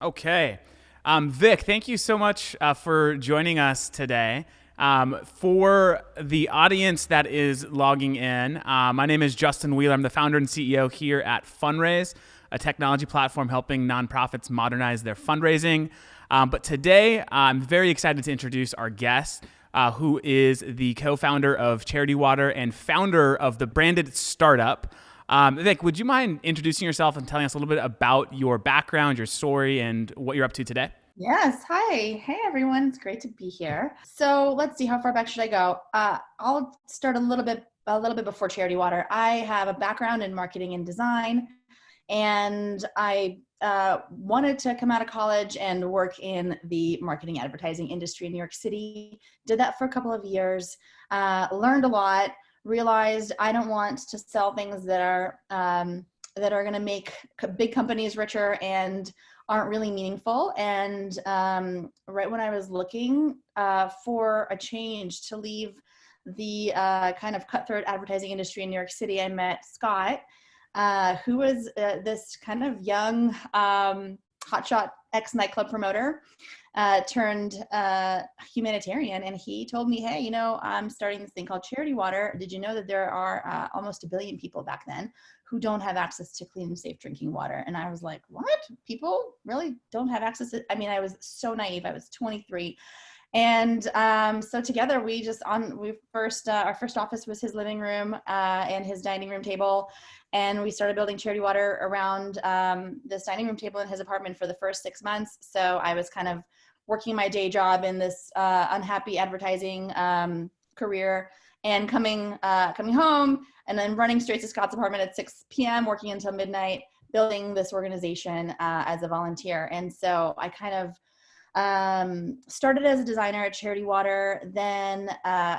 Okay. Vik, thank you so much for joining us today. For the audience that is logging in, my name is Justin Wheeler. I'm the founder and CEO here at Funraise, a technology platform helping nonprofits modernize their fundraising. But today, I'm very excited to introduce our guest, who is the co-founder of Charity Water and founder of the branded startup. Vik, would you mind introducing yourself and telling us a little bit about your background, your story, and what you're up to today? Yes. Hi. Hey, everyone. It's great to be here. So let's see, how far back should I go? I'll start a little bit before Charity Water. I have a background in marketing and design, and I wanted to come out of college and work in the marketing advertising industry in New York City. Did that for a couple of years, learned a lot, realized I don't want to sell things that are going to make big companies richer and aren't really meaningful. And right when I was looking for a change to leave the kind of cutthroat advertising industry in New York City, I met Scott, who was this kind of young hotshot ex-nightclub promoter turned humanitarian. And he told me, hey, I'm starting this thing called Charity Water. Did you know that there are almost 1 billion people back then who don't have access to clean and safe drinking water? And I was like, what? People really don't have access to, I was so naive. I was 23. And so together our first office was his living room and his dining room table. And we started building Charity Water around this dining room table in his apartment for the first 6 months. So I was kind of working my day job in this unhappy advertising career, and coming home and then running straight to Scott's apartment at 6 p.m., working until midnight, building this organization as a volunteer. And so I kind of started as a designer at Charity Water, then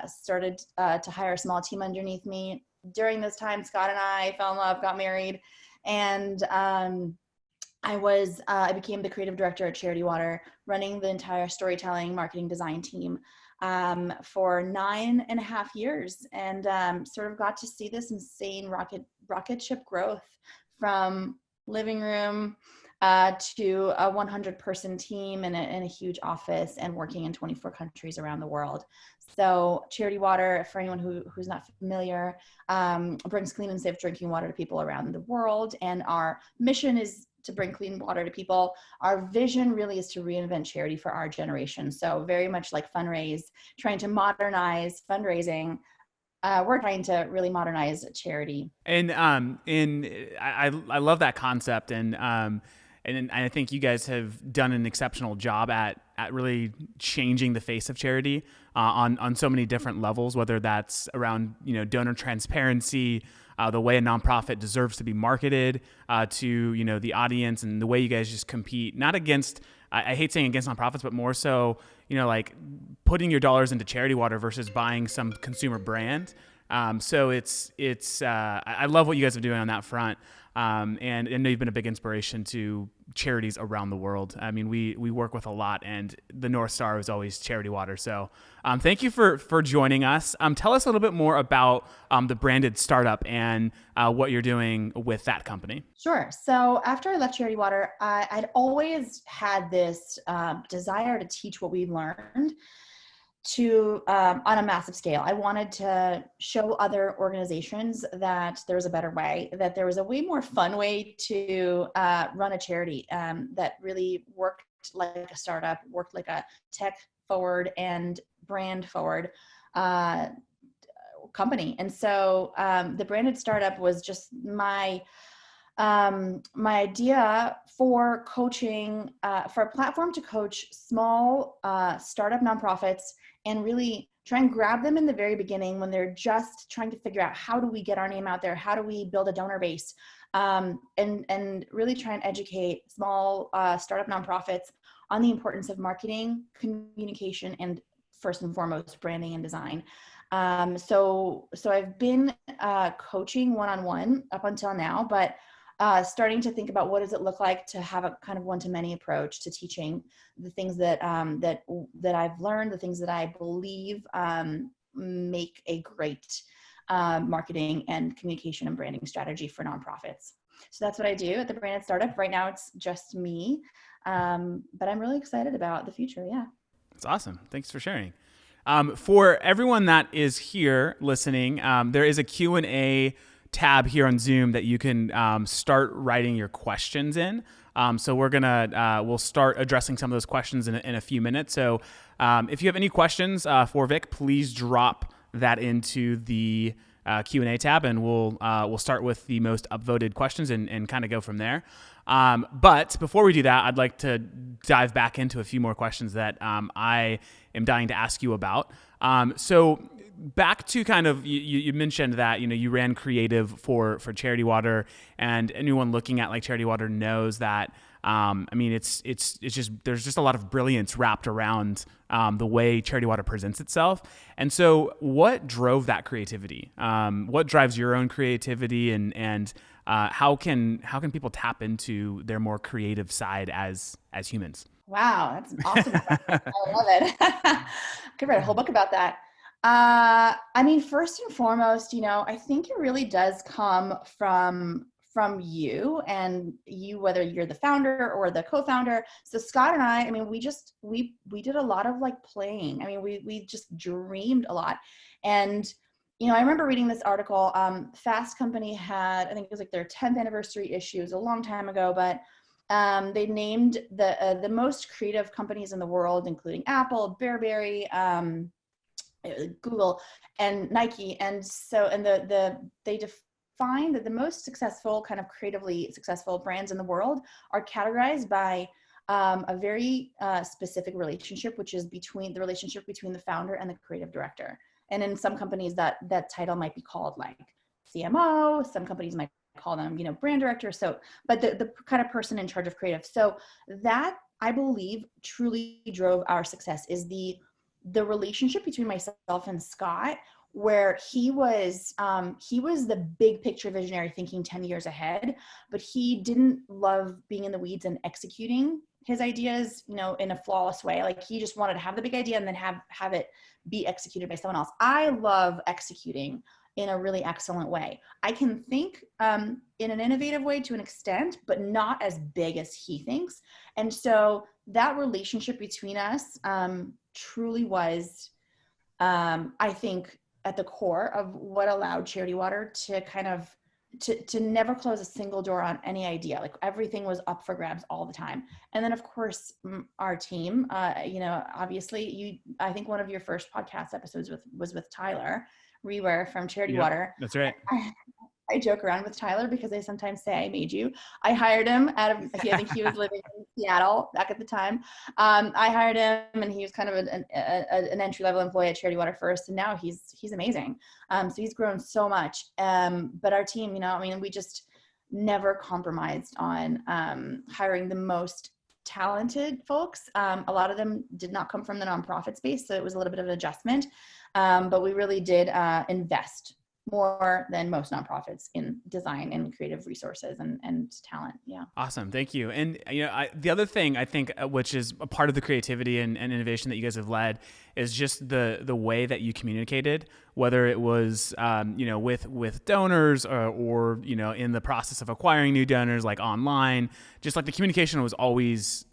started to hire a small team underneath me. During this time, Scott and I fell in love, got married, and I became the creative director at Charity Water, running the entire storytelling, marketing, design team for 9.5 years, and sort of got to see this insane rocket ship growth from living room to a 100-person team in a huge office, and working in 24 countries around the world. So Charity Water, for anyone who's not familiar, brings clean and safe drinking water to people around the world. And our mission is to bring clean water to people. Our vision really is to reinvent charity for our generation. So very much like Funraise, trying to modernize fundraising, we're trying to really modernize charity. And I love that concept, and I think you guys have done an exceptional job at really changing the face of charity on so many different levels, whether that's around donor transparency, the way a nonprofit deserves to be marketed, to the audience, and the way you guys just compete, not against, I hate saying against nonprofits, but more so like putting your dollars into Charity Water versus buying some consumer brand. So I love what you guys are doing on that front. And I know you've been a big inspiration to charities around the world. I mean, we work with a lot, and the North Star is always Charity Water. So thank you for joining us. Tell us a little bit more about the branded startup and what you're doing with that company. Sure. So after I left Charity Water, I'd always had this desire to teach what we learned to on a massive scale. I wanted to show other organizations that there was a better way, that there was a way more fun way to run a charity that really worked like a startup, worked like a tech forward and brand forward company. And so the branded startup was just my idea for coaching, for a platform to coach small startup nonprofits, and really try and grab them in the very beginning when they're just trying to figure out, how do we get our name out there? How do we build a donor base? And really try and educate small startup nonprofits on the importance of marketing, communication, and first and foremost, branding and design. So I've been coaching one-on-one up until now, but starting to think about what does it look like to have a kind of one-to-many approach to teaching the things that I've learned, the things that I believe make a great marketing and communication and branding strategy for nonprofits. So that's what I do at the Branded Startup. Right now, it's just me. But I'm really excited about the future. Yeah. That's awesome. Thanks for sharing. For everyone that is here listening, there is a Q&A tab here on Zoom that you can start writing your questions in. So we'll start addressing some of those questions in a few minutes. So if you have any questions for Vik, please drop that into the Q&A tab, and we'll start with the most upvoted questions and kind of go from there. But before we do that, I'd like to dive back into a few more questions that I am dying to ask you about. So back to kind of, you mentioned that, you ran creative for Charity Water, and anyone looking at like Charity Water knows that, it's just, there's just a lot of brilliance wrapped around the way Charity Water presents itself. And so what drove that creativity? What drives your own creativity, and how can people tap into their more creative side as humans? Wow, that's an awesome question. I love it. I could write a whole book about that. First and foremost, I think it really does come from you, and you, whether you're the founder or the co-founder. So Scott and I we did a lot of like playing. We just dreamed a lot. And I remember reading this article. Fast Company had, I think it was like their 10th anniversary issue. It was a long time ago, but they named the most creative companies in the world, including Apple, Bearberry, Google, and Nike. And so, they defined that the most successful, kind of creatively successful brands in the world are categorized by a very specific relationship, which is the relationship between the founder and the creative director. And in some companies that title might be called like CMO, some companies might call them, brand director. So, but the kind of person in charge of creative. So that, I believe, truly drove our success, is the relationship between myself and Scott, where he was the big picture visionary, thinking 10 years ahead, but he didn't love being in the weeds and executing his ideas, in a flawless way. Like, he just wanted to have the big idea and then have it be executed by someone else. I love executing in a really excellent way. I can think in an innovative way to an extent, but not as big as he thinks. And so that relationship between us truly was, I think, at the core of what allowed Charity Water to kind of to never close a single door on any idea. Like, everything was up for grabs all the time. And then, of course, our team, obviously I think one of your first podcast episodes was with Tyler Reware from Charity Water. That's right. I joke around with Tyler because I sometimes say I made you. I hired him I think he was living in Seattle back at the time. I hired him, and he was kind of an entry-level employee at Charity Water first, and now he's amazing. So he's grown so much. But our team, we just never compromised on hiring the most talented folks. A lot of them did not come from the nonprofit space, so it was a little bit of an adjustment. But we really did invest more than most nonprofits in design and creative resources and talent. Yeah. Awesome. Thank you. And, the other thing I think, which is a part of the creativity and innovation that you guys have led, is just the way that you communicated, whether it was, with donors or, in the process of acquiring new donors, like online, just like the communication was always,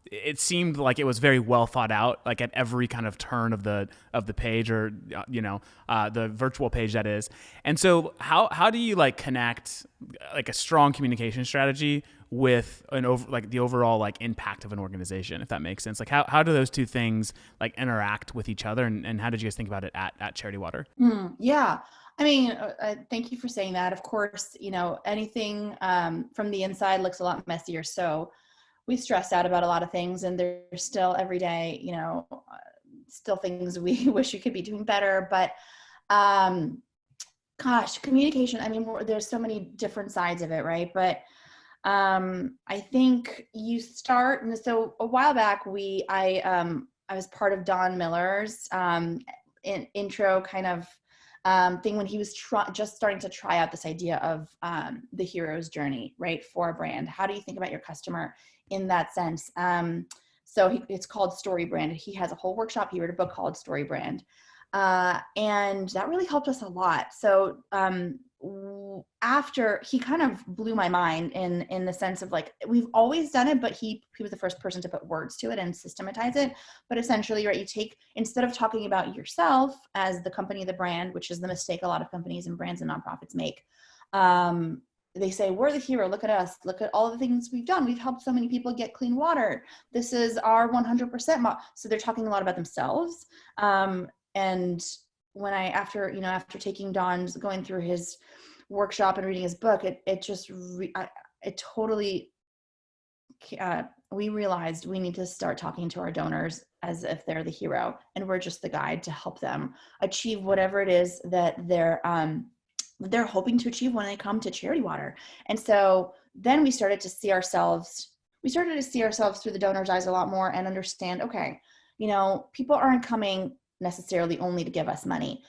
it seemed like it was very well thought out, like at every kind of turn of the page, or the virtual page, that is. And so how do you like connect like a strong communication strategy with the overall like impact of an organization, if that makes sense? Like how do those two things like interact with each other, and how did you guys think about it at Charity Water? Yeah. Thank you for saying that. Of course, anything from the inside looks a lot messier. So we stressed out about a lot of things, and there's still every day, still things we wish we could be doing better. But communication, there's so many different sides of it, right? But I think you start, and so a while back, I was part of Don Miller's intro kind of thing when he was just starting to try out this idea of the hero's journey, right, for a brand. How do you think about your customer in that sense? So it's called Story Brand. He has a whole workshop. He wrote a book called Story Brand. And that really helped us a lot. So after, he kind of blew my mind in the sense of like, we've always done it, but he was the first person to put words to it and systematize it. But essentially, right, you take, instead of talking about yourself as the company, the brand, which is the mistake a lot of companies and brands and nonprofits make, they say, we're the hero. Look at us. Look at all the things we've done. We've helped so many people get clean water. This is our 100%. So they're talking a lot about themselves. And when after taking Don's, going through his workshop and reading his book, we realized we need to start talking to our donors as if they're the hero, and we're just the guide to help them achieve whatever it is that they're hoping to achieve when they come to Charity Water. And so then we started to see ourselves through the donor's eyes a lot more and understand, okay, people aren't coming necessarily only to give us money.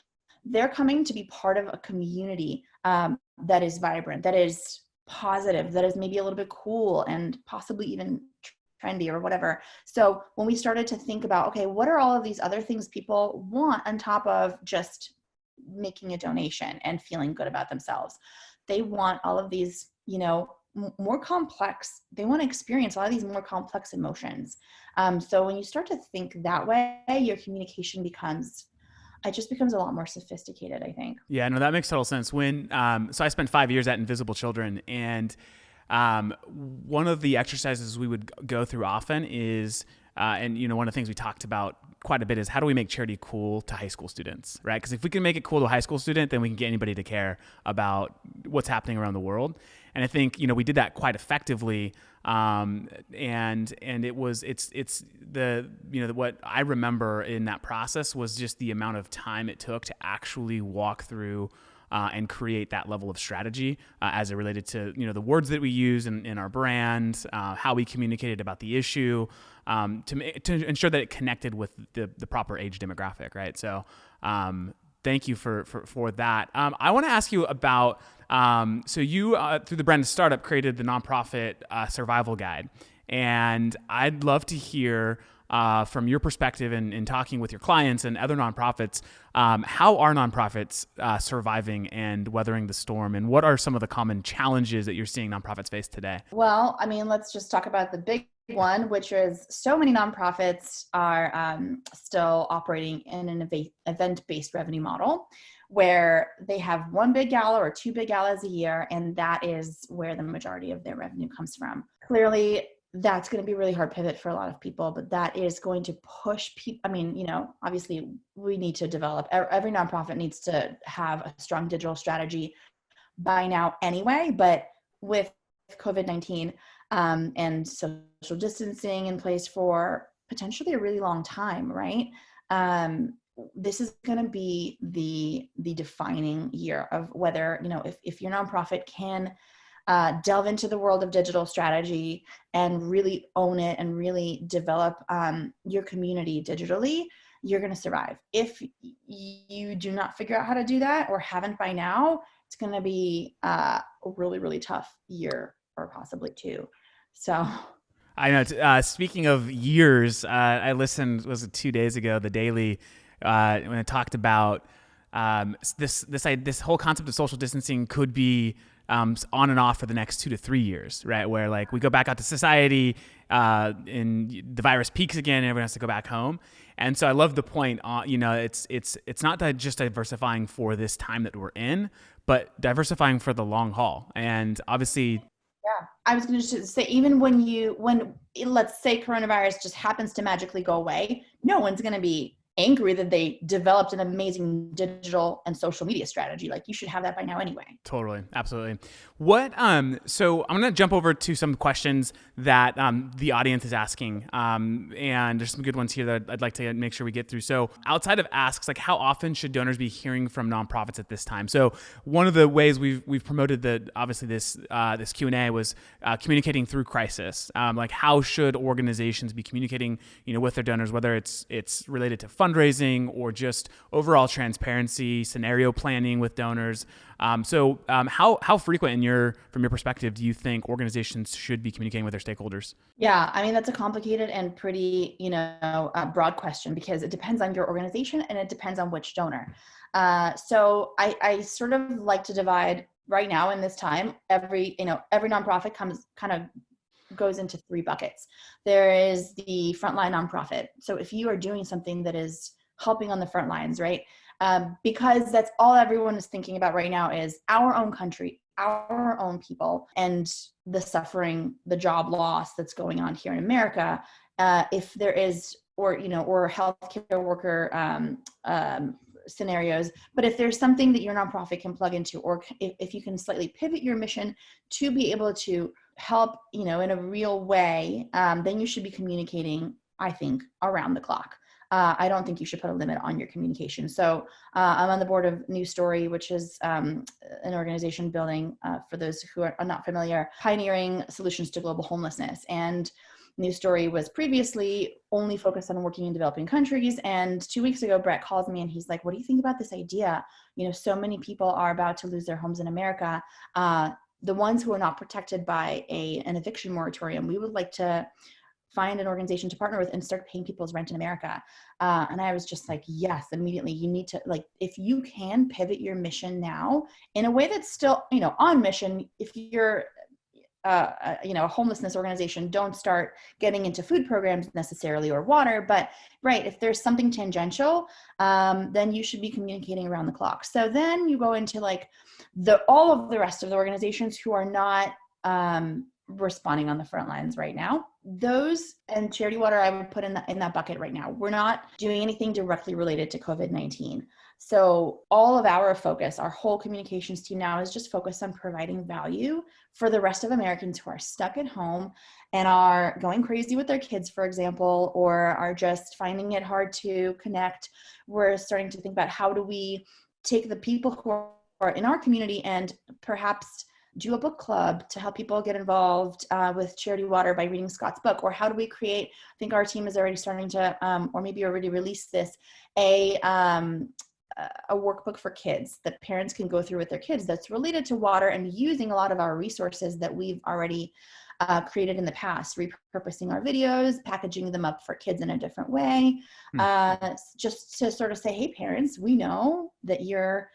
They're coming to be part of a community that is vibrant, that is positive, that is maybe a little bit cool and possibly even trendy or whatever. So when we started to think about, okay, what are all of these other things people want on top of just making a donation and feeling good about themselves? They want all of these, more complex, they want to experience a lot of these more complex emotions. So when you start to think that way, your communication becomes a lot more sophisticated, I think. Yeah, no, that makes total sense. So I spent 5 years at Invisible Children, and one of the exercises we would go through often is, and one of the things we talked about quite a bit is, how do we make charity cool to high school students, right? Because if we can make it cool to a high school student, then we can get anybody to care about what's happening around the world. And I think, we did that quite effectively. And what I remember in that process was just the amount of time it took to actually walk through and create that level of strategy as it related to, the words that we use in our brand, how we communicated about the issue, to ensure that it connected with the proper age demographic, right? So thank you for that. I want to ask you about, so you, through the brand startup, created the nonprofit survival guide. And I'd love to hear from your perspective in talking with your clients and other nonprofits, how are nonprofits surviving and weathering the storm? And what are some of the common challenges that you're seeing nonprofits face today? Well, let's just talk about the big one, which is so many nonprofits are still operating in an event-based revenue model, where they have one big gala or two big galas a year, and that is where the majority of their revenue comes from. Clearly, that's going to be a really hard pivot for a lot of people, but that is going to push people. Obviously we need to develop, every nonprofit needs to have a strong digital strategy by now anyway, but with COVID-19 and social distancing in place for potentially a really long time, right? This is going to be the defining year of whether, if your nonprofit can delve into the world of digital strategy and really own it and really develop your community digitally, you're going to survive. If you do not figure out how to do that or haven't by now, it's going to be a really, really tough year or possibly two. So I know. Speaking of years, I listened, was it 2 days ago, The Daily, when it talked about this whole concept of social distancing could be on and off for the next 2 to 3 years, right? Where like we go back out to society, and the virus peaks again, and everyone has to go back home. And so I love the point. It's not that just diversifying for this time that we're in, but diversifying for the long haul. And obviously, yeah, I was going to say, even when let's say coronavirus just happens to magically go away, no one's going to be angry that they developed an amazing digital and social media strategy. Like, you should have that by now anyway. Totally. Absolutely. So I'm going to jump over to some questions that the audience is asking. And there's some good ones here that I'd like to make sure we get through. So outside of asks, like, how often should donors be hearing from nonprofits at this time? So one of the ways we've promoted this Q&A was communicating through crisis. Like, how should organizations be communicating, with their donors, whether it's related to fundraising or just overall transparency, scenario planning with donors. How frequent from your perspective, do you think organizations should be communicating with their stakeholders? Yeah, that's a complicated and pretty, broad question, because it depends on your organization and it depends on which donor. So I sort of like to divide right now in this time, every nonprofit goes into three buckets. There is the frontline nonprofit. So if you are doing something that is helping on the front lines, right? Because that's all everyone is thinking about right now is our own country, our own people, and the suffering, the job loss that's going on here in America. If there is, or healthcare worker scenarios, but if there's something that your nonprofit can plug into, or if you can slightly pivot your mission to be able to help, in a real way, then you should be communicating, I think, around the clock. I don't think you should put a limit on your communication. So I'm on the board of New Story, which is an organization building, for those who are not familiar, pioneering solutions to global homelessness. And New Story was previously only focused on working in developing countries. And 2 weeks ago, Brett calls me and he's like, what do you think about this idea? So many people are about to lose their homes in America. The ones who are not protected by an eviction moratorium, we would like to find an organization to partner with and start paying people's rent in America. And I was just like, yes, immediately. You need to, if you can pivot your mission now in a way that's still, on mission. If you're, a homelessness organization, don't start getting into food programs necessarily or water, but right, if there's something tangential, then you should be communicating around the clock. So then you go into all of the rest of the organizations who are not responding on the front lines right now. Those and Charity Water, I would put in that bucket right now. We're not doing anything directly related to COVID-19. So all of our focus, our whole communications team now is just focused on providing value for the rest of Americans who are stuck at home and are going crazy with their kids, for example, or are just finding it hard to connect. We're starting to think about how do we take the people who are in our community and perhaps do a book club to help people get involved with Charity Water by reading Scott's book, or how do we create, I think our team is already starting to, or maybe already released this, a workbook for kids that parents can go through with their kids that's related to water and using a lot of our resources that we've already created in the past, repurposing our videos, packaging them up for kids in a different way, just to sort of say, hey, parents, we know that you're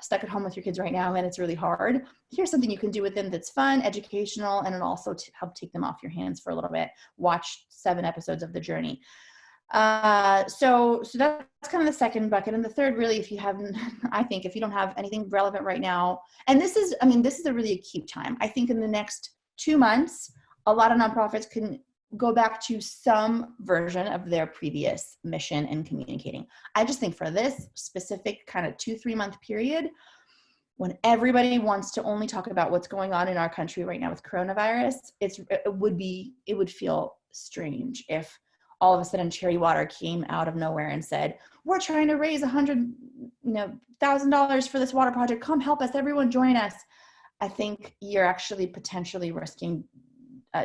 stuck at home with your kids right now and it's really hard. Here's something you can do with them that's fun, educational, and it'll also help take them off your hands for a little bit. Watch 7 episodes of The Journey. So that's kind of the second bucket. And the third, really, if you don't have anything relevant right now, and this is a really acute time. I think in the next 2 months, a lot of nonprofits can go back to some version of their previous mission and communicating. I just think for this specific kind of 2-3 month period, when everybody wants to only talk about what's going on in our country right now with coronavirus, it would feel strange if all of a sudden Charity Water came out of nowhere and said, we're trying to raise $100,000 for this water project. Come help us. Everyone join us. I think you're actually potentially risking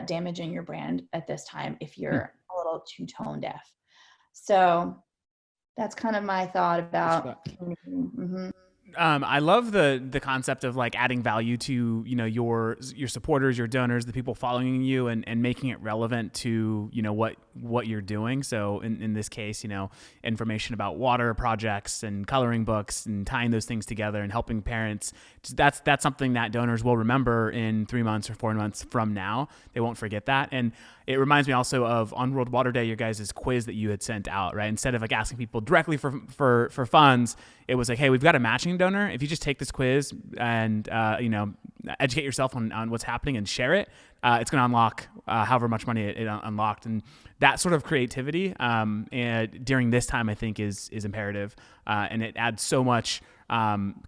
damaging your brand at this time if you're a little too tone deaf. So that's kind of my thought about communicating. Mm-hmm. I love the concept of adding value to, your supporters, your donors, the people following you, and making it relevant to, what you're doing. So in this case, information about water projects and coloring books and tying those things together and helping parents. That's something that donors will remember in 3 months or 4 months from now. They won't forget that. And it reminds me also of on World Water Day, your guys' quiz that you had sent out, right? Instead of asking people directly for funds, it was hey, we've got a matching donor. If you just take this quiz and, educate yourself on what's happening and share it, it's going to unlock however much money it unlocked. And that sort of creativity and during this time, I think, is imperative. And it adds so much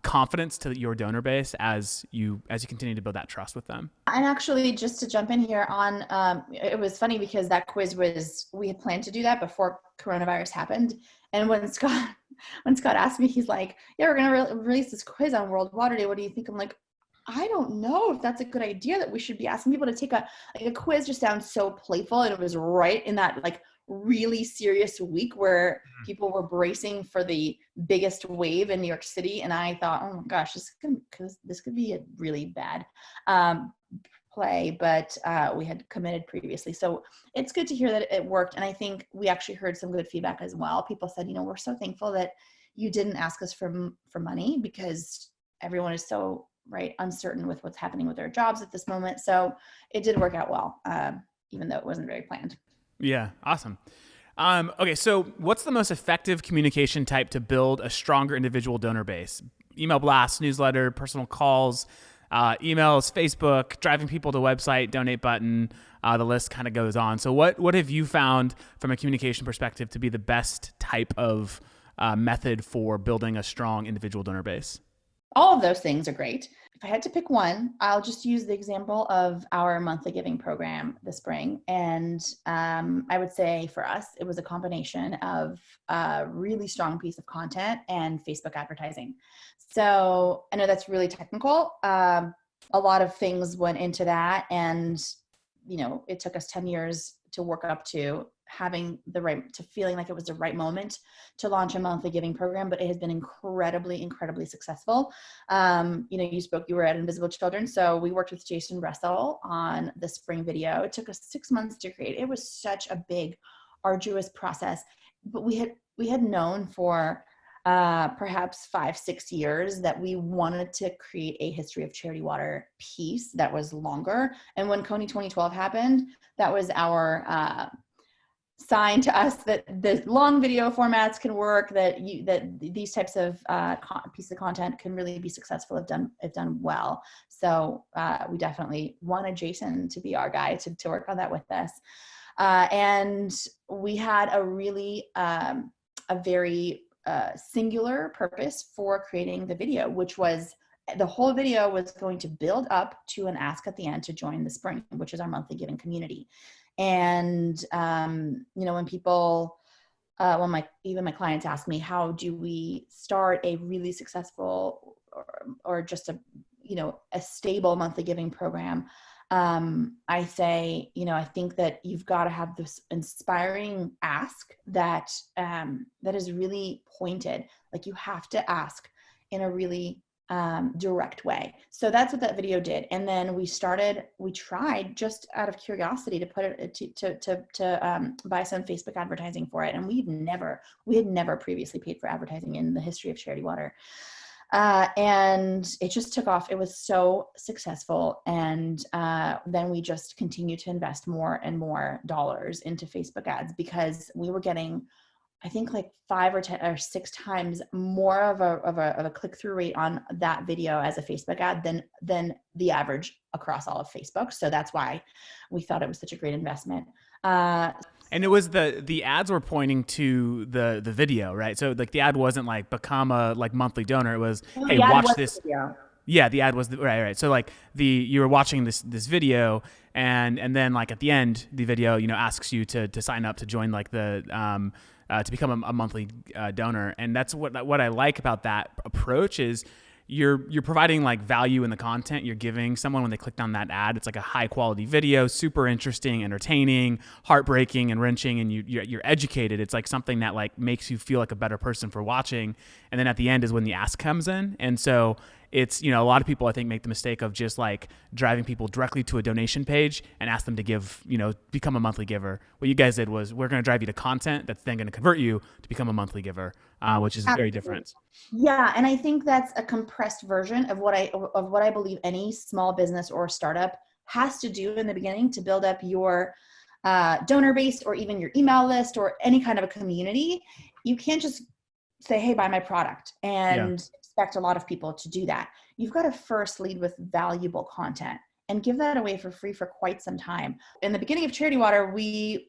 confidence to your donor base as you continue to build that trust with them. And actually, just to jump in here on, it was funny because that quiz we had planned to do that before coronavirus happened. And when Scott asked me, he's like, yeah, we're going to release this quiz on World Water Day. What do you think? I'm like, I don't know if that's a good idea that we should be asking people to take a quiz. Just sounds so playful. And it was right in that really serious week where people were bracing for the biggest wave in New York City. And I thought, oh my gosh, this could be a really bad play, but we had committed previously. So it's good to hear that it worked. And I think we actually heard some good feedback as well. People said, we're so thankful that you didn't ask us for money because everyone is so right, uncertain with what's happening with their jobs at this moment. So it did work out well, even though it wasn't very planned. Yeah. Awesome. Okay. So what's the most effective communication type to build a stronger individual donor base? Email blasts, newsletter, personal calls, emails, Facebook, driving people to website, donate button. The list kind of goes on. So what have you found from a communication perspective to be the best type of method for building a strong individual donor base? All of those things are great. If I had to pick one, I'll just use the example of our monthly giving program this spring. And I would say for us, it was a combination of a really strong piece of content and Facebook advertising. So I know that's really technical. A lot of things went into that. And, it took us 10 years to work up to feeling like it was the right moment to launch a monthly giving program, but it has been incredibly successful. You were at Invisible Children. So we worked with Jason Russell on the spring video. It took us 6 months to create. It was such a big, arduous process, but we had known for perhaps 5-6 years that we wanted to create a history of charity water piece that was longer. And when Coney 2012 happened, that was our, sign to us that the long video formats can work, that these types of pieces of content can really be successful if done well. So we definitely wanted Jason to be our guy to work on that with us. And we had a very singular purpose for creating the video, which was the whole video was going to build up to an ask at the end to join the spring, which is our monthly giving community. And, when people, even my clients ask me, how do we start a really successful or just a stable monthly giving program? I say, I think that you've got to have this inspiring ask that is really pointed. Like you have to ask in a really direct way. So that's what that video did. And then we tried just out of curiosity to put it to buy some Facebook advertising for it. And we had never previously paid for advertising in the history of charity water. And it just took off. It was so successful. And then we just continued to invest more and more dollars into Facebook ads because we were getting, I think, like 5 or 10 or 6 times more of a click-through rate on that video as a Facebook ad than the average across all of Facebook. So that's why we thought it was such a great investment. And it was the ads were pointing to the video, right? So like the ad wasn't like become a monthly donor. It was, hey, watch this. Yeah, the ad was right. So like you were watching this video, and then like at the end, the video asks you to sign up to join like the to become a monthly donor. And that's what I like about that approach is you're providing like value in the content you're giving someone when they clicked on that ad. It's like a high quality video, super interesting, entertaining, heartbreaking, and wrenching, and you're educated. It's like something that like makes you feel like a better person for watching. And then at the end is when the ask comes in. And so it's, a lot of people I think make the mistake of just like driving people directly to a donation page and ask them to give, become a monthly giver. What you guys did was we're going to drive you to content that's then going to convert you to become a monthly giver, which is very different. Yeah. And I think that's a compressed version of what I believe any small business or startup has to do in the beginning to build up your donor base or even your email list or any kind of a community. You can't just say, hey, buy my product and expect a lot of people to do that. You've got to first lead with valuable content and give that away for free for quite some time. In the beginning of Charity Water, we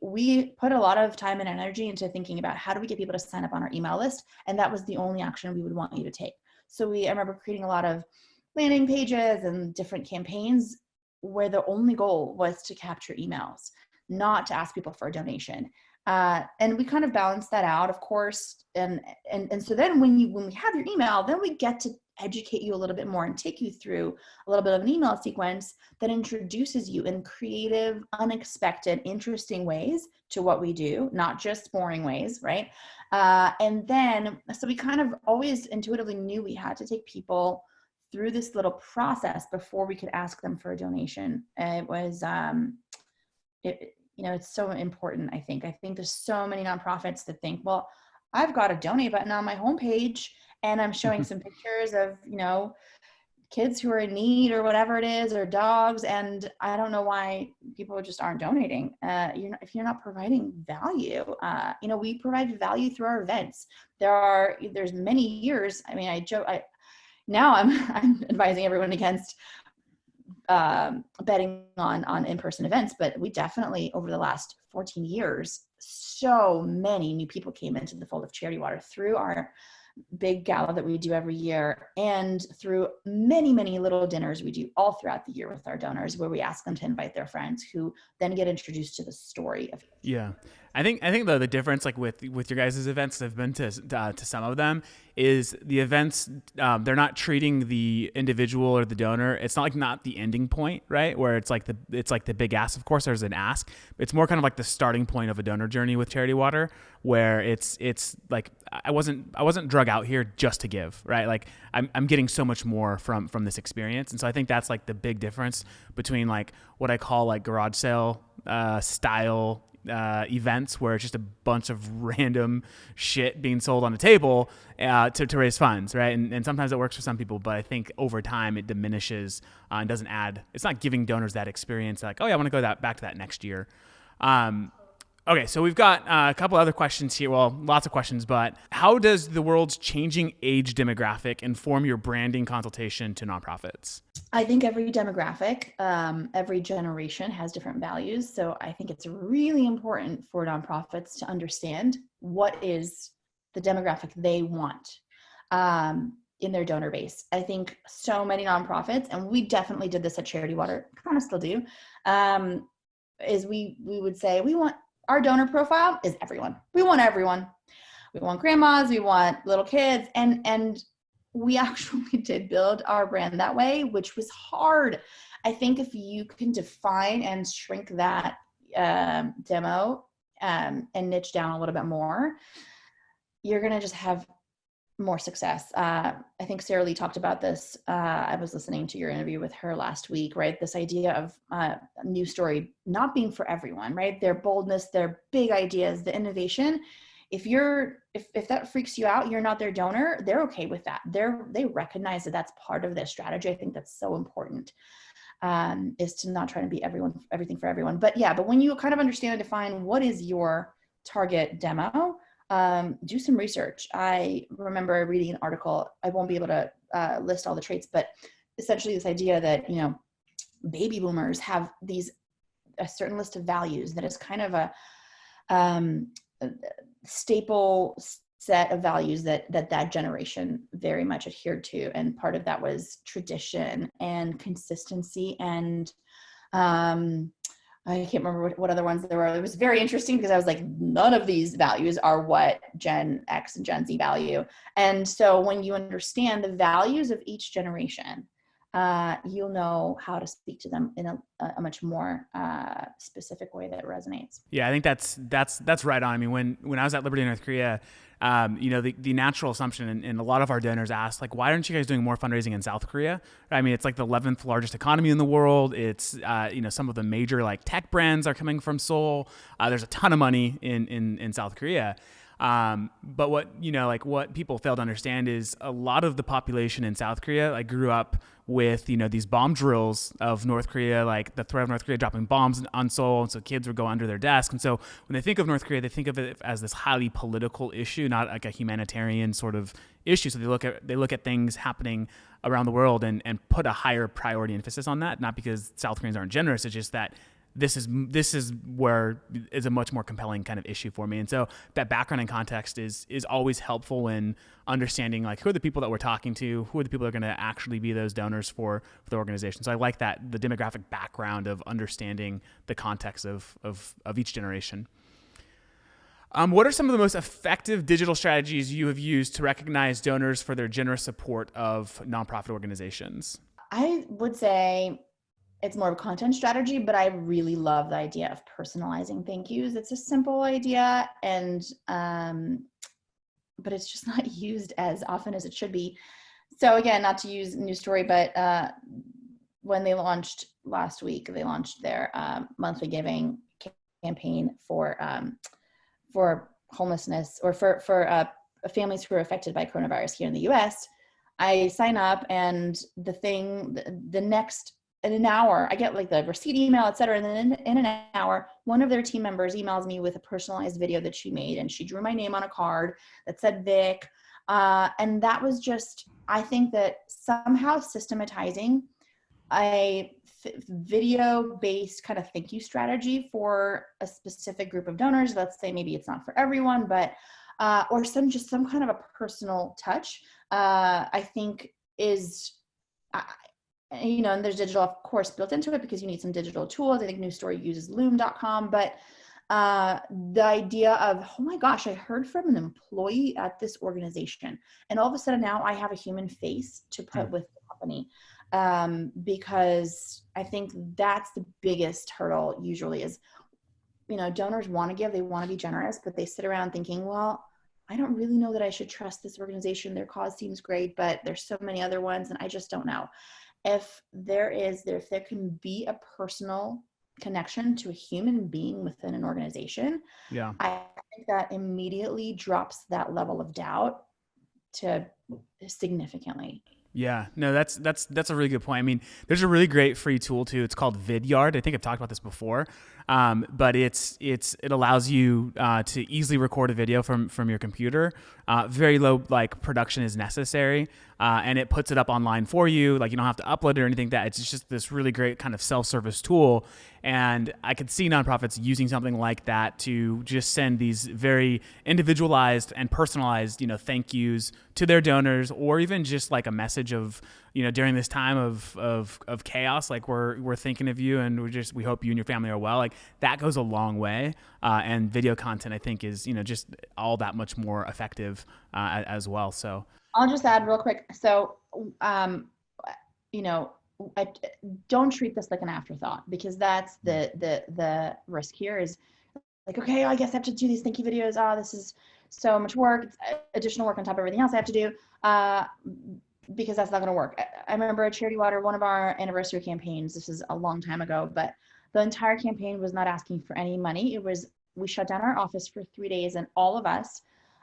put a lot of time and energy into thinking about how do we get people to sign up on our email list. And that was the only action we would want you to take. So I remember creating a lot of landing pages and different campaigns where the only goal was to capture emails, not to ask people for a donation. And we kind of balance that out, of course. And so then when we have your email, then we get to educate you a little bit more and take you through a little bit of an email sequence that introduces you in creative, unexpected, interesting ways to what we do, not just boring ways, right? And then, so we kind of always intuitively knew we had to take people through this little process before we could ask them for a donation. It was, it's so important, I think. I think there's so many nonprofits that think, well, I've got a donate button on my homepage and I'm showing some pictures of, kids who are in need or whatever it is, or dogs. And I don't know why people just aren't donating. If you're not providing value, we provide value through our events. There's many years. I mean, I joke, now I'm advising everyone against betting on in-person events, but we definitely, over the last 14 years, so many new people came into the fold of Charity Water through our big gala that we do every year, and through many, many little dinners we do all throughout the year with our donors, where we ask them to invite their friends, who then get introduced to the story of. Yeah. I think though the difference, like with your guys' events, I've been to some of them, is the events, they're not treating the individual or the donor. It's not the ending point, right? Where it's like the big ask. Of course, there's an ask. It's more kind of like the starting point of a donor journey with Charity Water, where it's like I wasn't drug out here just to give, right? Like I'm getting so much more from this experience, and so I think that's like the big difference between like what I call like garage sale style events, where it's just a bunch of random shit being sold on a table to raise funds, right? And sometimes it works for some people, but I think over time it diminishes and doesn't add. It's not giving donors that experience, like, oh yeah, I want to go back to that next year. Okay, so we've got a couple other questions here. Well, lots of questions, but how does the world's changing age demographic inform your branding consultation to nonprofits? I think every demographic, every generation has different values. So I think it's really important for nonprofits to understand what is the demographic they want in their donor base. I think so many nonprofits, and we definitely did this at Charity Water, kind of still do, is we would say we want our donor profile is everyone. We want everyone. We want grandmas, we want little kids, and we actually did build our brand that way, which was hard. I think if you can define and shrink that demo and niche down a little bit more, you're going to just have more success. I think Sarah Lee talked about this. I was listening to your interview with her last week, right? This idea of a new story not being for everyone, right? Their boldness, their big ideas, the innovation. If that freaks you out, you're not their donor, they're okay with that. They recognize that that's part of their strategy. I think that's so important, is to not try to be everything for everyone. But when you kind of understand and define what is your target demo, do some research. I remember reading an article. I won't be able to list all the traits, but essentially this idea that, baby boomers have a certain list of values that is kind of a staple set of values that generation very much adhered to. And part of that was tradition and consistency and, I can't remember what other ones there were. It was very interesting because I was like, none of these values are what Gen X and Gen Z value. And so when you understand the values of each generation, you'll know how to speak to them in a much more specific way that resonates. Yeah, I think that's right on. I mean, when I was at Liberty North Korea, the natural assumption, and a lot of our donors asked, like, why aren't you guys doing more fundraising in South Korea? I mean, it's like the 11th largest economy in the world. It's, some of the major like tech brands are coming from Seoul. There's a ton of money in South Korea. But what people fail to understand is a lot of the population in South Korea grew up with, these bomb drills of North Korea, like the threat of North Korea dropping bombs on Seoul. And so kids would go under their desk. And so when they think of North Korea, they think of it as this highly political issue, not like a humanitarian sort of issue. So they look at things happening around the world and put a higher priority emphasis on that, not because South Koreans aren't generous. It's just that this is where is a much more compelling kind of issue for me. And so that background and context is always helpful in understanding like who are the people that we're talking to, who are the people that are going to actually be those donors for the organization. So I like that, the demographic background of understanding the context of each generation. What are some of the most effective digital strategies you have used to recognize donors for their generous support of nonprofit organizations? I would say it's more of a content strategy, but I really love the idea of personalizing thank yous. It's a simple idea, and but it's just not used as often as it should be. So again, not to use news story, but when they launched last week, they launched their monthly giving campaign for homelessness, or for families who are affected by coronavirus here in the U.S. I sign up, and the next, in an hour, I get like the receipt email, et cetera. And then in an hour, one of their team members emails me with a personalized video that she made, and she drew my name on a card that said Vik. And that was just, I think that somehow systematizing a video-based kind of thank you strategy for a specific group of donors. Let's say maybe it's not for everyone, but or some kind of a personal touch. I think is, and there's digital, of course, built into it because you need some digital tools. I think New Story uses loom.com, but the idea of, oh my gosh, I heard from an employee at this organization, and all of a sudden now I have a human face to put with the company. Because I think that's the biggest hurdle usually is, donors want to give, they want to be generous, but they sit around thinking, well, I don't really know that I should trust this organization. Their cause seems great, but there's so many other ones, and I just don't know. If there can be a personal connection to a human being within an organization, I think that immediately drops that level of doubt to significantly. Yeah, no, that's a really good point. I mean, there's a really great free tool too. It's called Vidyard. I think I've talked about this before, but it allows you to easily record a video from your computer. Very low production is necessary, and it puts it up online for you. Like, you don't have to upload it or anything. That it's just this really great kind of self-service tool. And I could see nonprofits using something like that to just send these very individualized and personalized, thank yous to their donors, or even just like a message of, during this time of chaos, like we're thinking of you, and we hope you and your family are well. Like, that goes a long way. And video content, I think, is, just all that much more effective as well. So I'll just add real quick. So, I don't treat this like an afterthought, because that's the risk here is like, okay, I guess I have to do these thank you videos. This is so much work. It's additional work on top of everything else I have to do, because that's not going to work. I remember at Charity Water, one of our anniversary campaigns, this is a long time ago, but the entire campaign was not asking for any money. We shut down our office for 3 days, and all of us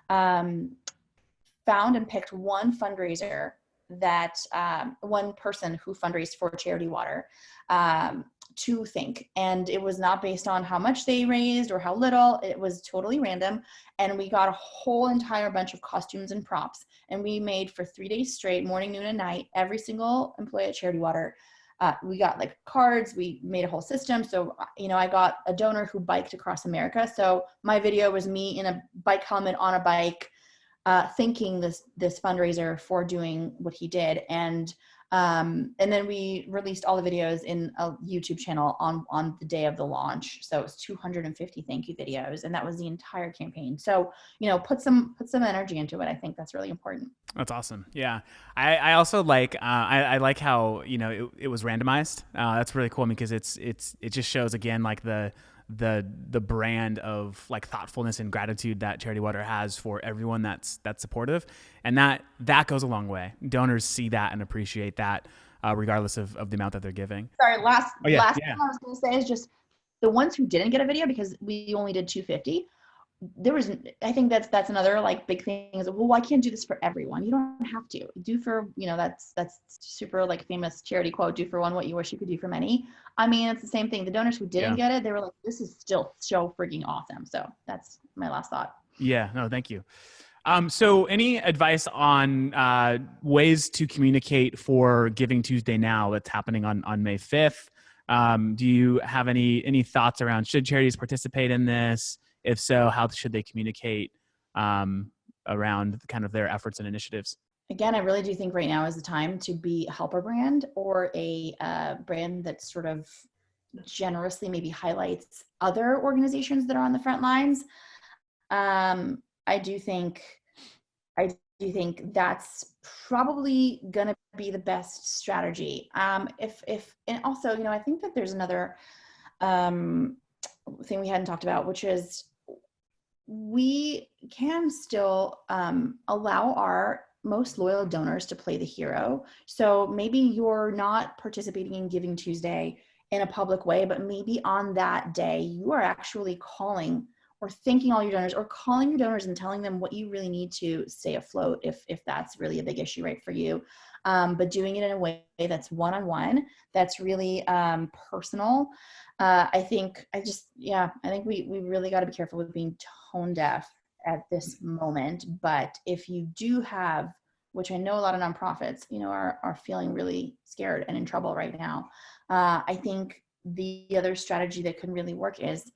found and picked one fundraiser that one person who fundraised for Charity Water to thank. And it was not based on how much they raised or how little. It was totally random. And we got a whole entire bunch of costumes and props. And we made for 3 days straight, morning, noon, and night, every single employee at Charity Water. We got like cards, we made a whole system. So, I got a donor who biked across America. So my video was me in a bike helmet on a bike, thanking this fundraiser for doing what he did. And then we released all the videos in a YouTube channel on the day of the launch. So it was 250 thank you videos, and that was the entire campaign. So, put some energy into it. I think that's really important. That's awesome. Yeah. I also like, I like how, it was randomized. That's really cool, because it just shows again, like the brand of like thoughtfulness and gratitude that Charity Water has for everyone that's supportive. And that goes a long way. Donors see that and appreciate that, regardless of the amount that they're giving. Sorry, last thing I was going to say is just the ones who didn't get a video, because we only did 250. I think that's another like big thing is, well, I can't do this for everyone. You don't have to do for, that's super like famous charity quote, do for one what you wish you could do for many. I mean, it's the same thing. The donors who didn't get it, they were like, this is still so freaking awesome. So that's my last thought. Yeah, no, thank you. So any advice on ways to communicate for Giving Tuesday now that's happening on May 5th? Do you have any thoughts around, should charities participate in this? If so, how should they communicate around kind of their efforts and initiatives? Again, I really do think right now is the time to be a helper brand, or a brand that sort of generously maybe highlights other organizations that are on the front lines. I do think that's probably going to be the best strategy. And also, I think that there's another thing we hadn't talked about, which is we can still allow our most loyal donors to play the hero. So maybe you're not participating in Giving Tuesday in a public way, but maybe on that day you are actually calling or thanking all your donors, or calling your donors and telling them what you really need to stay afloat if that's really a big issue, right, for you. But doing it in a way that's one-on-one, that's really personal. I think we really got to be careful with being tone deaf at this moment. But if you do have, which I know a lot of nonprofits, are feeling really scared and in trouble right now. I think the other strategy that can really work is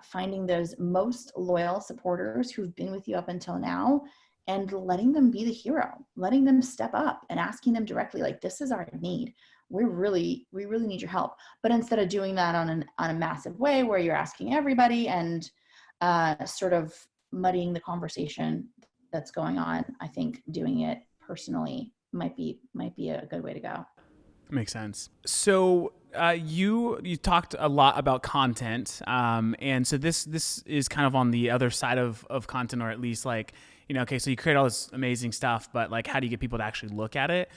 finding those most loyal supporters who've been with you up until now and letting them be the hero, letting them step up and asking them directly, like, this is our need. We really need your help. But instead of doing that on a massive way where you're asking everybody and sort of muddying the conversation that's going on, I think doing it personally might be a good way to go. Makes sense. So you talked a lot about content, and so this is kind of on the other side of content, or at least like, okay, so you create all this amazing stuff, but like, how do you get people to actually look at it?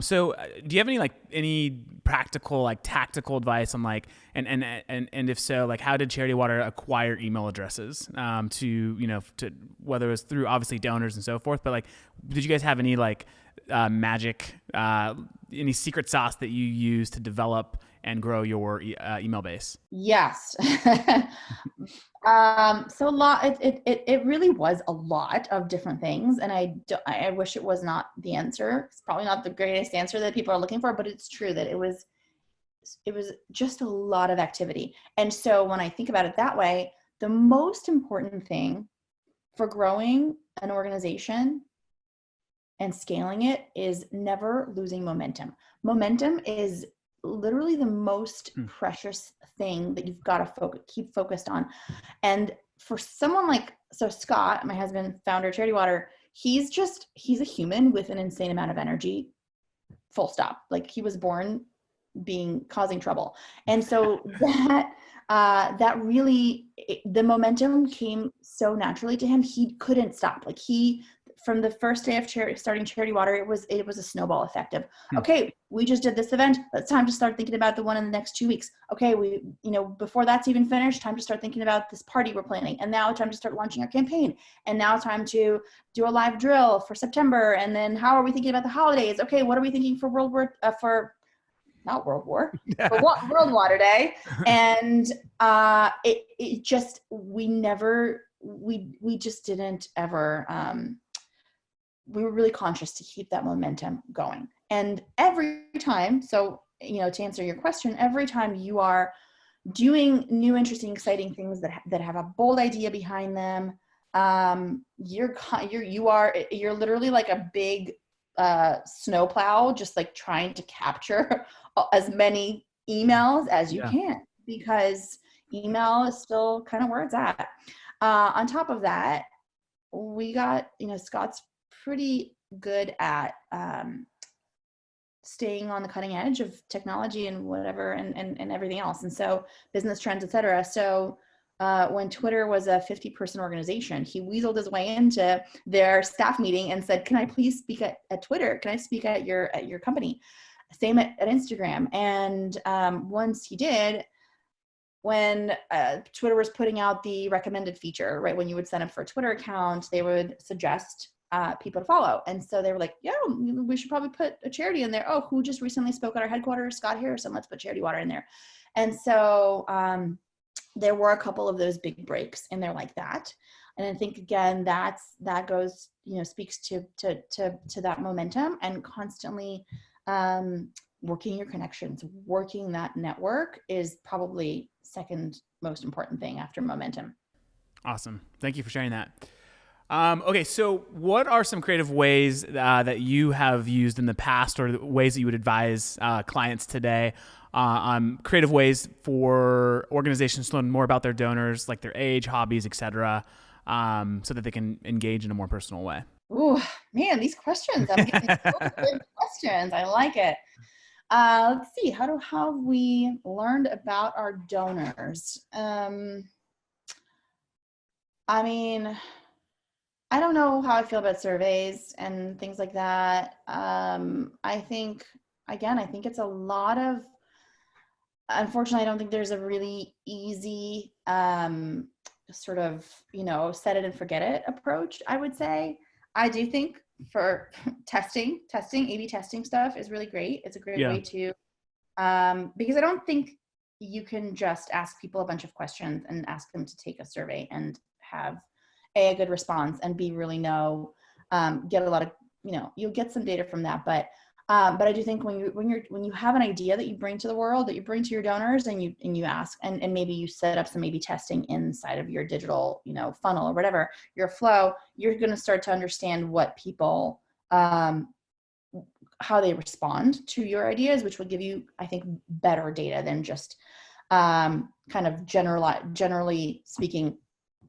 So do you have any practical, like tactical advice on like, and if so, like, how did Charity Water acquire email addresses to whether it was through obviously donors and so forth, but like, did you guys have any like magic, any secret sauce that you use to develop and grow your email base? Yes. So a lot, it really was a lot of different things. And I wish it was not the answer. It's probably not the greatest answer that people are looking for, but it's true that it was just a lot of activity. And so when I think about it that way, the most important thing for growing an organization and scaling it is never losing momentum. Momentum is literally the most precious thing that you've got to keep focused on. And for someone like, so Scott, my husband, founder of Charity Water, he's a human with an insane amount of energy, full stop. Like, he was born causing trouble. And so that really, the momentum came so naturally to him. He couldn't stop. Like, from the first day of starting Charity Water, it was a snowball effect of, okay, we just did this event. It's time to start thinking about the one in the next 2 weeks. Okay, before that's even finished, time to start thinking about this party we're planning. And now time to start launching our campaign. And now time to do a live drill for September. And then how are we thinking about the holidays? Okay, what are we thinking for World Water Day? And we just didn't ever, we were really conscious to keep that momentum going. And every time, so, to answer your question, every time you are doing new, interesting, exciting things that have a bold idea behind them, you're literally like a big snowplow, just like trying to capture as many emails as you can, because email is still kind of where it's at. On top of that, we got, Scott's pretty good at staying on the cutting edge of technology and whatever, and everything else. And so business trends, et cetera. So when Twitter was a 50-person organization, he weaseled his way into their staff meeting and said, can I please speak at Twitter? Can I speak at your company? Same at Instagram. And once he did, when Twitter was putting out the recommended feature, right, when you would sign up for a Twitter account, they would suggest people to follow. And so they were like, yeah, we should probably put a charity in there. Oh, who just recently spoke at our headquarters? Scott Harrison. Let's put Charity Water in there. And so there were a couple of those big breaks in there like that. And I think, again, that goes, speaks to that momentum, and constantly working your connections, working that network is probably second most important thing after momentum. Awesome. Thank you for sharing that. Okay, so what are some creative ways that you have used in the past, or ways that you would advise clients today on creative ways for organizations to learn more about their donors, like their age, hobbies, etc., so that they can engage in a more personal way? Ooh, man, these questions. I'm getting so good questions. I like it. Let's see. How have we learned about our donors? I mean, I don't know how I feel about surveys and things like that. I think it's a lot of, unfortunately, I don't think there's a really easy sort of, set it and forget it approach, I would say. I do think for testing, A/B testing stuff is really great. It's a great way to, because I don't think you can just ask people a bunch of questions and ask them to take a survey and have a good response, and B, really get a lot of, you'll get some data from that. But I do think when you have an idea that you bring to the world, that you bring to your donors, and you ask, and maybe you set up some maybe testing inside of your digital, funnel or whatever, your flow, you're going to start to understand what people, how they respond to your ideas, which will give you, I think, better data than just kind of generally speaking,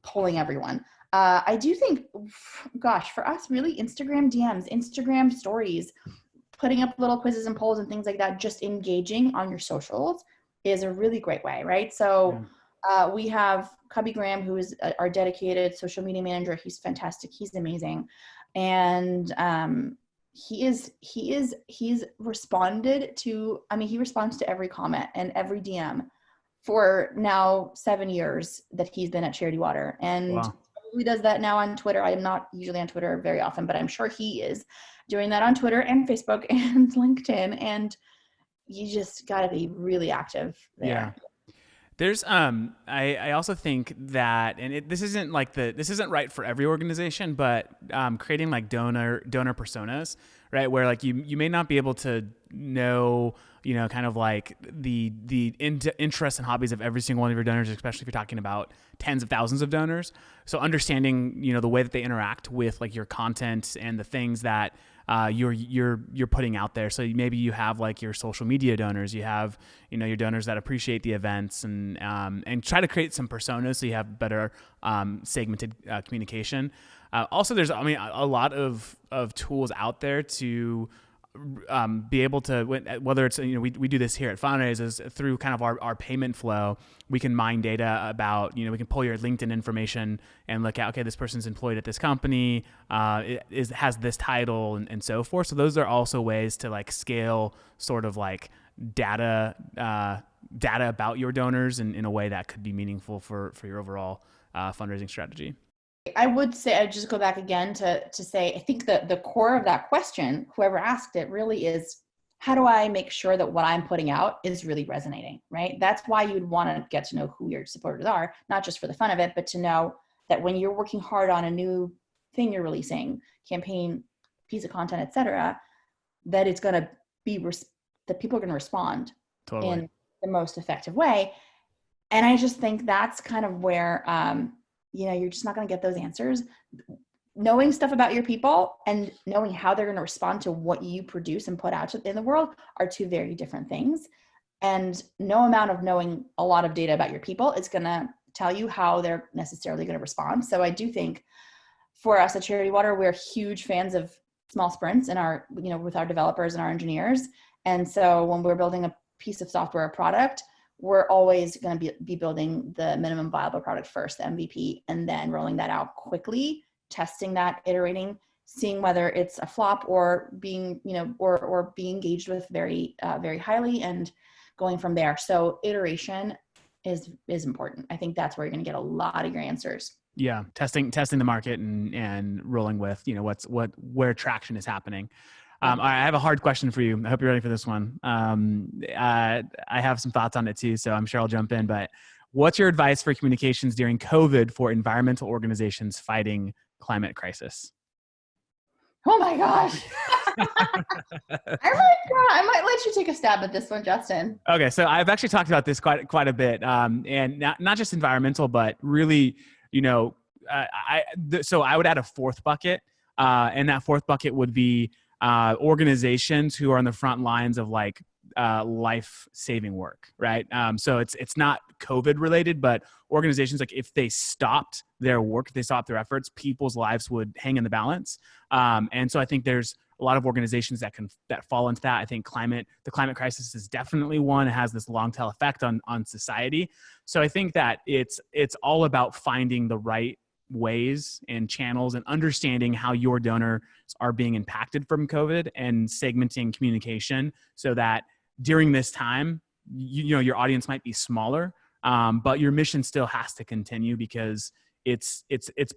polling everyone. I do think, gosh, for us, really, Instagram DMs, Instagram stories, putting up little quizzes and polls and things like that, just engaging on your socials is a really great way, right? So we have Cubby Graham, who is our dedicated social media manager. He's fantastic. He's amazing. And he's responded to, he responds to every comment and every DM for now 7 years that he's been at Charity Water. And he does that now on Twitter. I am not usually on Twitter very often, but I'm sure he is doing that on Twitter and Facebook and LinkedIn. And you just got to be really active there. Yeah. There's, I also think that, and this isn't right for every organization, but creating like donor personas, right? Where like you may not be able to know, kind of like the interests and hobbies of every single one of your donors, especially if you're talking about tens of thousands of donors. So understanding, the way that they interact with like your content and the things that you're putting out there. So maybe you have like your social media donors, you have, your donors that appreciate the events, and try to create some personas so you have better segmented communication. Also, there's, a lot of tools out there to be able to, whether it's, we do this here at Funraise, is through kind of our payment flow. We can mine data about, we can pull your LinkedIn information and look at, okay, this person's employed at this company, has this title, and so forth. So those are also ways to like scale sort of like data about your donors in a way that could be meaningful for your overall fundraising strategy. I would say, I'd just go back again to say, I think the core of that question, whoever asked it, really is, how do I make sure that what I'm putting out is really resonating, right? That's why you'd want to get to know who your supporters are, not just for the fun of it, but to know that when you're working hard on a new thing you're releasing, campaign, piece of content, etc., that it's going to be, that people are going to respond in the most effective way. And I just think that's kind of where, you're just not going to get those answers. Knowing stuff about your people and knowing how they're going to respond to what you produce and put out in the world are two very different things. And no amount of knowing a lot of data about your people is going to tell you how they're necessarily going to respond. So I do think for us at Charity Water, we're huge fans of small sprints in our, with our developers and our engineers. And so when we're building a piece of software or product, we're always going to be building the minimum viable product first, the MVP, and then rolling that out quickly, testing that, iterating, seeing whether it's a flop or being, or being engaged with very, very highly, and going from there. So iteration is important. I think that's where you're going to get a lot of your answers. Yeah. Testing the market and rolling with, where traction is happening. I have a hard question for you. I hope you're ready for this one. I have some thoughts on it too, so I'm sure I'll jump in. But what's your advice for communications during COVID for environmental organizations fighting climate crisis? Oh my gosh. I might let you take a stab at this one, Justin. Okay, so I've actually talked about this quite a bit, and not just environmental, but really, so I would add a fourth bucket, and that fourth bucket would be organizations who are on the front lines of like life-saving work, right? So it's not COVID related, but organizations, like if they stopped their work, if they stopped their efforts, people's lives would hang in the balance. And so I think there's a lot of organizations that fall into that. I think the climate crisis is definitely one. It has this long tail effect on society. So I think that it's all about finding the right ways and channels and understanding how your donors are being impacted from COVID and segmenting communication so that during this time, your audience might be smaller, but your mission still has to continue because it's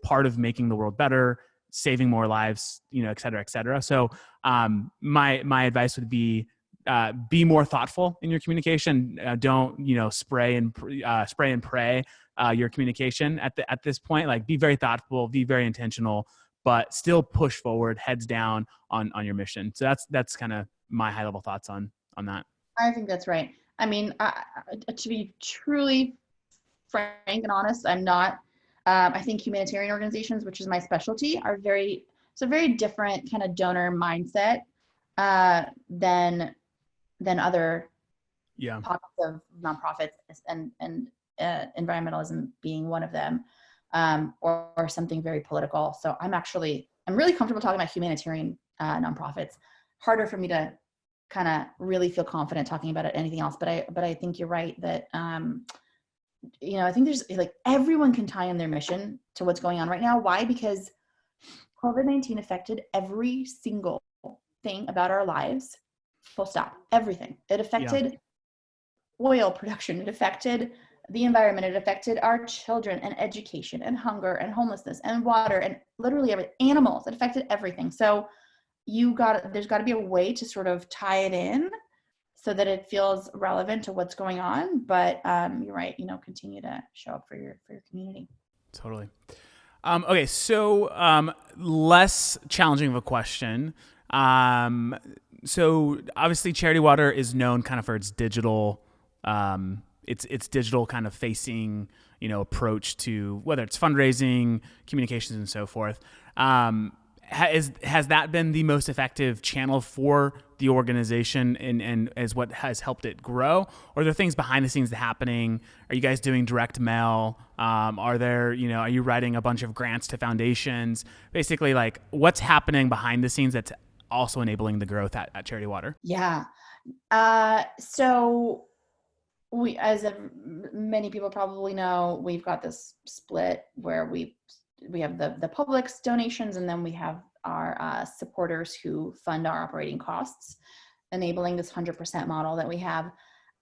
part of making the world better, saving more lives, et cetera, et cetera. So my advice would be more thoughtful in your communication. Don't spray and pray your communication at this point. Like, be very thoughtful, be very intentional, but still push forward, heads down on your mission. So that's kind of my high level thoughts on that. I think that's right. I mean, to be truly frank and honest, I'm not. I think humanitarian organizations, which is my specialty, it's a very different kind of donor mindset than other pockets of nonprofits, and environmentalism being one of them, or something very political. So I'm really comfortable talking about humanitarian nonprofits. Harder for me to kind of really feel confident talking about anything else. But I think you're right that I think there's like everyone can tie in their mission to what's going on right now. Why? Because COVID-19 affected every single thing about our lives. Full stop. Everything. It affected oil production. It affected the environment. It affected our children and education and hunger and homelessness and water and literally animals. It affected everything. So there's got to be a way to sort of tie it in so that it feels relevant to what's going on. But you're right. Continue to show up for your community. Totally. Okay. So less challenging of a question. So obviously Charity Water is known kind of for its digital, its digital kind of facing, approach to whether it's fundraising, communications, and so forth. Has that been the most effective channel for the organization and as what has helped it grow? Or are there things behind the scenes happening? Are you guys doing direct mail? Are you writing a bunch of grants to foundations? Basically, like, what's happening behind the scenes that's also enabling the growth at Charity Water? Yeah. So we, as many people probably know, we've got this split where we have the public's donations, and then we have our supporters who fund our operating costs, enabling this 100% model that we have.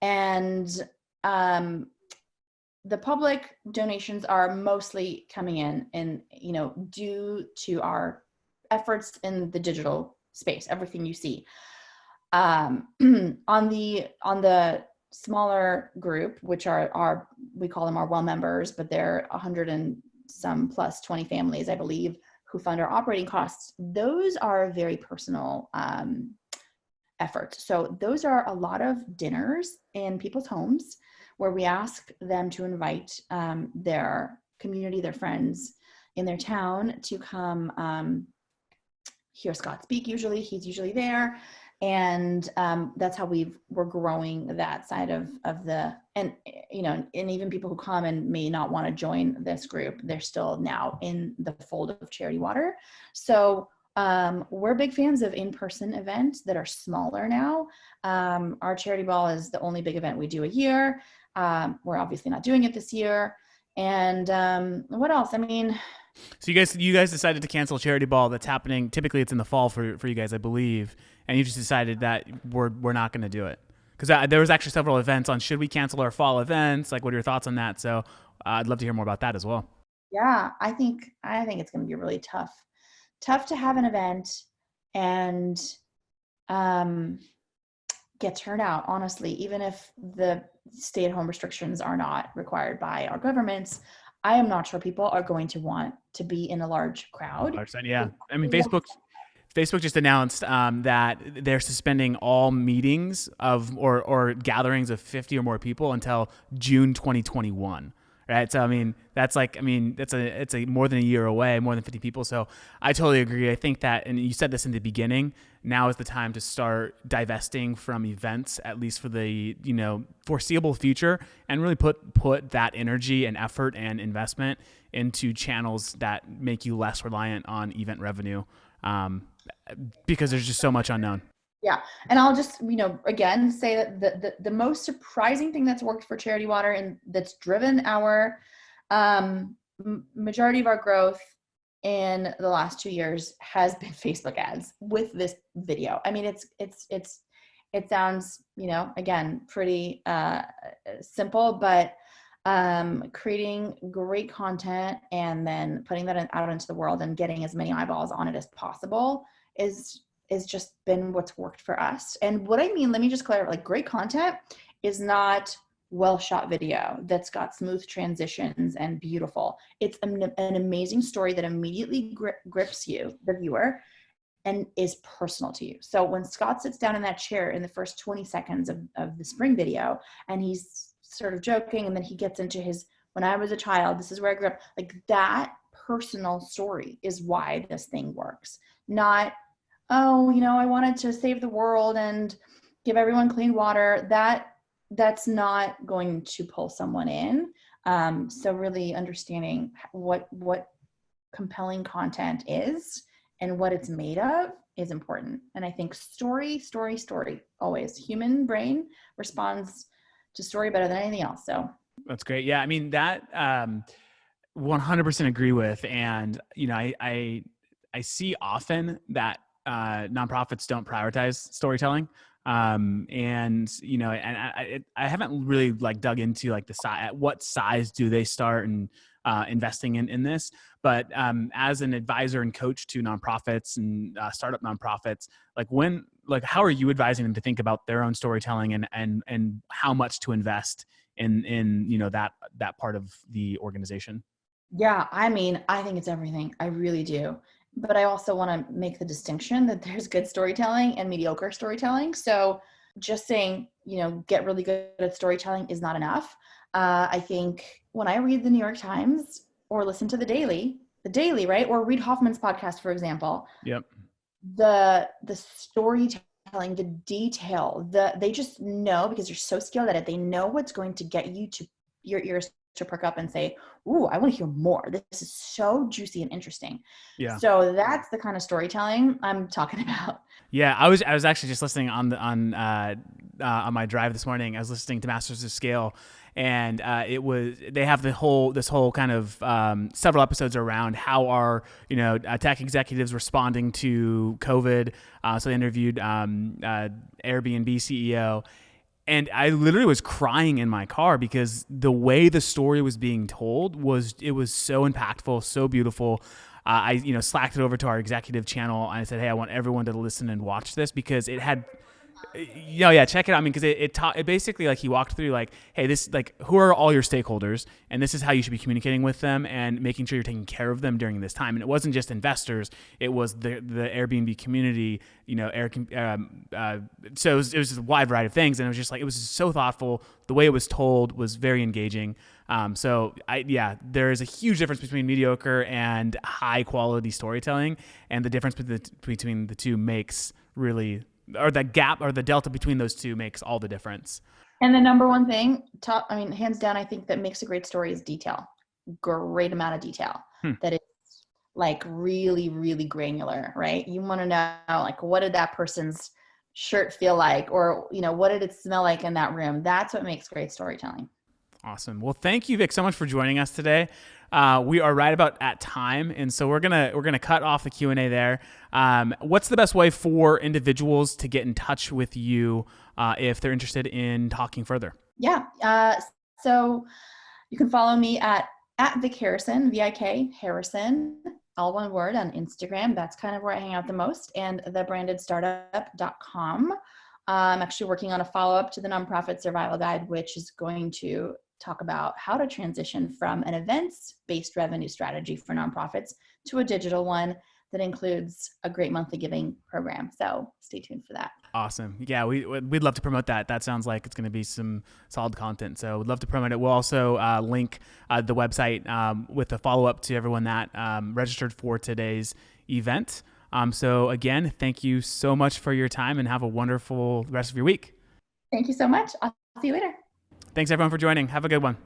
And the public donations are mostly coming in, due to our efforts in the digital space, everything you see. On the smaller group, which are we call them our well members, but they're 100 and some plus 20 families, I believe, who fund our operating costs. Those are very personal efforts. So those are a lot of dinners in people's homes where we ask them to invite their community, their friends in their town to come hear Scott speak. Usually he's usually there. And that's how we're growing that side of the, and even people who come and may not want to join this group, they're still now in the fold of Charity Water. So we're big fans of in-person events that are smaller now. Our Charity Ball is the only big event we do a year. We're obviously not doing it this year. And what else? I mean, so you guys decided to cancel Charity Ball that's happening. Typically it's in the fall for you guys, I believe. And you just decided that we're not going to do it. Because there was actually several events on should we cancel our fall events? Like, what are your thoughts on that? So I'd love to hear more about that as well. Yeah, I think it's going to be really tough to have an event and get turned out, honestly, even if the stay-at-home restrictions are not required by our governments. I am not sure people are going to want to be in a large crowd. 100%, yeah. I mean, Facebook just announced that they're suspending all meetings or gatherings of 50 or more people until June 2021. Right. So, I mean, it's a more than a year away, more than 50 people. So I totally agree. I think that, and you said this in the beginning, now is the time to start divesting from events, at least for the, foreseeable future, and really put that energy and effort and investment into channels that make you less reliant on event revenue. Because there's just so much unknown. Yeah. And I'll just, again, say that the most surprising thing that's worked for Charity Water and that's driven our majority of our growth in the last 2 years has been Facebook ads with this video. I mean, it sounds, again, pretty simple, but creating great content and then putting that out into the world and getting as many eyeballs on it as possible is just been what's worked for us. And what I mean, let me just clarify, like great content is not well shot video that's got smooth transitions and beautiful. It's an amazing story that immediately grips you, the viewer, and is personal to you. So when Scott sits down in that chair in the first 20 seconds of the spring video, and he's sort of joking, and then he gets into his, when I was a child, this is where I grew up, like that personal story is why this thing works. Not, oh, I wanted to save the world and give everyone clean water. That's not going to pull someone in. So really understanding what compelling content is and what it's made of is important. And I think story, always. Human brain responds to story better than anything else. So that's great. Yeah. I mean, that 100% agree with. And, I see often that nonprofits don't prioritize storytelling. And I haven't really like dug into like the size, at what size do they start and investing in this, but as an advisor and coach to nonprofits and startup nonprofits, like how are you advising them to think about their own storytelling and how much to invest in that part of the organization? Yeah, I mean, I think it's everything. I really do. But I also want to make the distinction that there's good storytelling and mediocre storytelling. So just saying, get really good at storytelling is not enough. I think when I read the New York Times or listen to the Daily, right? Or read Hoffman's podcast, for example. Yep. The storytelling, the detail, they just know, because you're so skilled at it, they know what's going to get you to your ears to perk up and say, ooh, I want to hear more. This is so juicy and interesting. Yeah. So that's the kind of storytelling I'm talking about. Yeah, I was actually just listening on my drive this morning. I was listening to Masters of Scale, and they have this whole kind of several episodes around how are tech executives responding to COVID. So they interviewed Airbnb CEO. And I literally was crying in my car because the way the story was being told was so impactful, so beautiful. I slacked it over to our executive channel and I said, hey, I want everyone to listen and watch this because it had, check it out. I mean, because it basically, like, he walked through like, hey, this, like, who are all your stakeholders, and this is how you should be communicating with them and making sure you're taking care of them during this time. And it wasn't just investors; it was the Airbnb community. So it was just a wide variety of things, and it was just like, it was so thoughtful. The way it was told was very engaging. There is a huge difference between mediocre and high quality storytelling, and the difference between the two makes really, or the gap or the delta between those two makes all the difference. And the number one thing, hands down, I think that makes a great story is detail. Great amount of detail that is like really, really granular, right? You want to know, like, what did that person's shirt feel like, or what did it smell like in that room? That's what makes great storytelling. Awesome. Well, thank you, Vik, so much for joining us today. We are right about at time, and so we're gonna cut off the Q&A there. What's the best way for individuals to get in touch with you if they're interested in talking further? Yeah. So you can follow me at Vik Harrison, VIK Harrison, all one word, on Instagram. That's kind of where I hang out the most, and thebrandedstartup.com. I'm actually working on a follow-up to the Nonprofit Survival Guide, which is going to talk about how to transition from an events-based revenue strategy for nonprofits to a digital one that includes a great monthly giving program. So stay tuned for that. Awesome. Yeah, we'd love to promote that. That sounds like it's going to be some solid content. So we'd love to promote it. We'll also link the website with a follow-up to everyone that registered for today's event. So again, thank you so much for your time and have a wonderful rest of your week. Thank you so much. I'll see you later. Thanks everyone for joining. Have a good one.